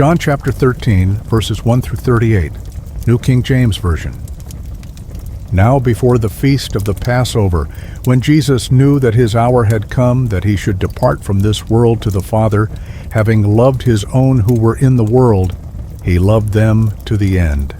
John chapter 13, verses 1 through 38, New King James Version. Now before the feast of the Passover, when Jesus knew that his hour had come, that he should depart from this world to the Father, having loved his own who were in the world, he loved them to the end.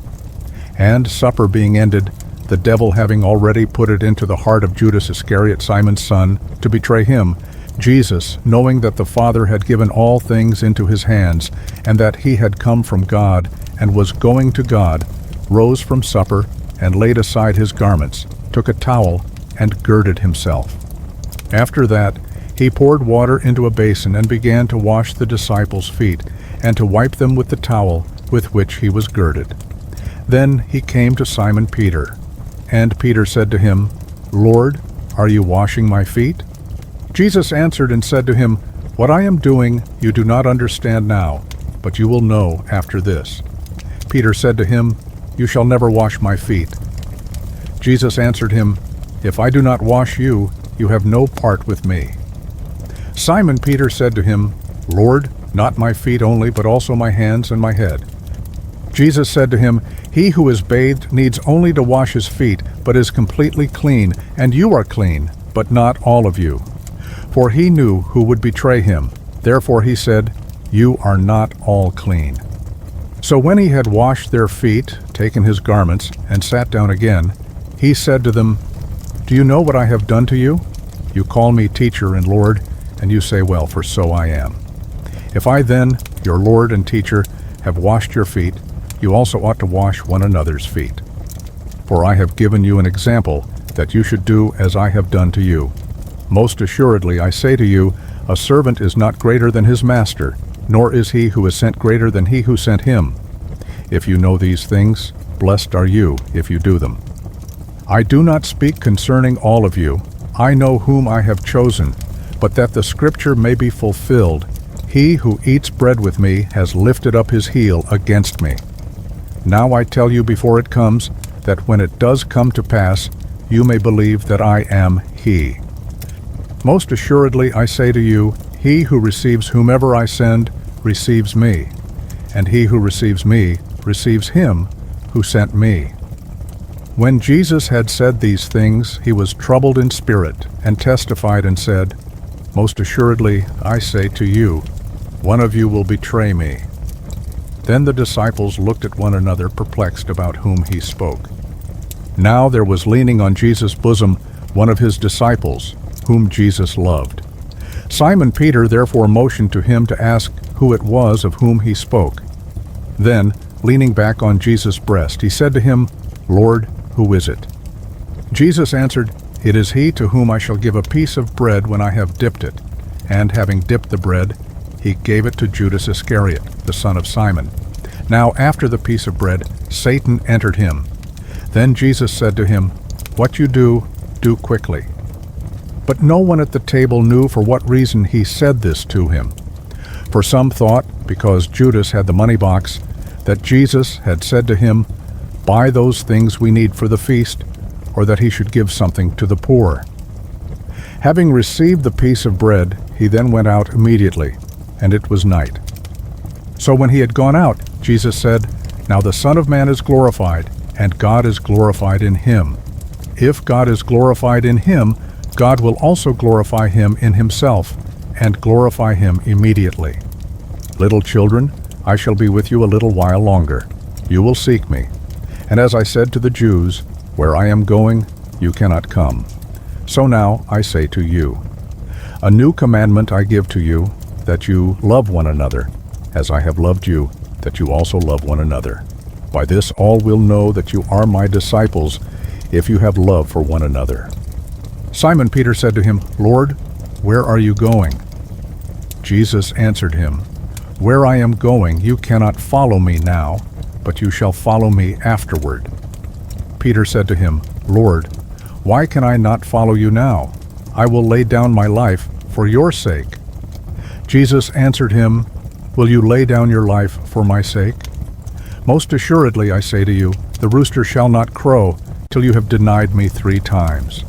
And supper being ended, the devil having already put it into the heart of Judas Iscariot, Simon's son, to betray him, Jesus, knowing that the Father had given all things into his hands, and that he had come from God, and was going to God, rose from supper, and laid aside his garments, took a towel, and girded himself. After that, he poured water into a basin, and began to wash the disciples' feet, and to wipe them with the towel with which he was girded. Then he came to Simon Peter. And Peter said to him, Lord, are you washing my feet? Jesus answered and said to him, What I am doing you do not understand now, but you will know after this. Peter said to him, You shall never wash my feet. Jesus answered him, If I do not wash you, you have no part with me. Simon Peter said to him, Lord, not my feet only, but also my hands and my head. Jesus said to him, He who is bathed needs only to wash his feet, but is completely clean, and you are clean, but not all of you. For he knew who would betray him. Therefore he said, You are not all clean. So when he had washed their feet, taken his garments, and sat down again, he said to them, Do you know what I have done to you? You call me teacher and Lord, and you say, Well, for so I am. If I then, your Lord and teacher, have washed your feet, you also ought to wash one another's feet. For I have given you an example, that you should do as I have done to you. Most assuredly, I say to you, a servant is not greater than his master, nor is he who is sent greater than he who sent him. If you know these things, blessed are you if you do them. I do not speak concerning all of you. I know whom I have chosen, but that the scripture may be fulfilled, he who eats bread with me has lifted up his heel against me. Now I tell you before it comes, that when it does come to pass, you may believe that I am he. Most assuredly I say to you, he who receives whomever I send receives me, and he who receives me receives him who sent me. When Jesus had said these things, he was troubled in spirit, and testified and said, Most assuredly I say to you, one of you will betray me. Then the disciples looked at one another, perplexed about whom he spoke. Now there was leaning on Jesus' bosom one of his disciples, whom Jesus loved. Simon Peter therefore motioned to him to ask who it was of whom he spoke. Then, leaning back on Jesus' breast, he said to him, Lord, who is it? Jesus answered, It is he to whom I shall give a piece of bread when I have dipped it. And having dipped the bread, he gave it to Judas Iscariot, the son of Simon. Now after the piece of bread, Satan entered him. Then Jesus said to him, What you do, do quickly. But no one at the table knew for what reason he said this to him. For some thought, because Judas had the money box, that Jesus had said to him, Buy those things we need for the feast, or that he should give something to the poor. Having received the piece of bread, he then went out immediately, and it was night. So when he had gone out, Jesus said, Now the Son of Man is glorified, and God is glorified in him. If God is glorified in him, God will also glorify him in himself, and glorify him immediately. Little children, I shall be with you a little while longer. You will seek me. And as I said to the Jews, Where I am going, you cannot come. So now I say to you, A new commandment I give to you, that you love one another, as I have loved you, that you also love one another. By this all will know that you are my disciples, if you have love for one another. Simon Peter said to him, Lord, where are you going? Jesus answered him, Where I am going, you cannot follow me now, but you shall follow me afterward. Peter said to him, Lord, why can I not follow you now? I will lay down my life for your sake. Jesus answered him, Will you lay down your life for my sake? Most assuredly I say to you, the rooster shall not crow till you have denied me 3 times.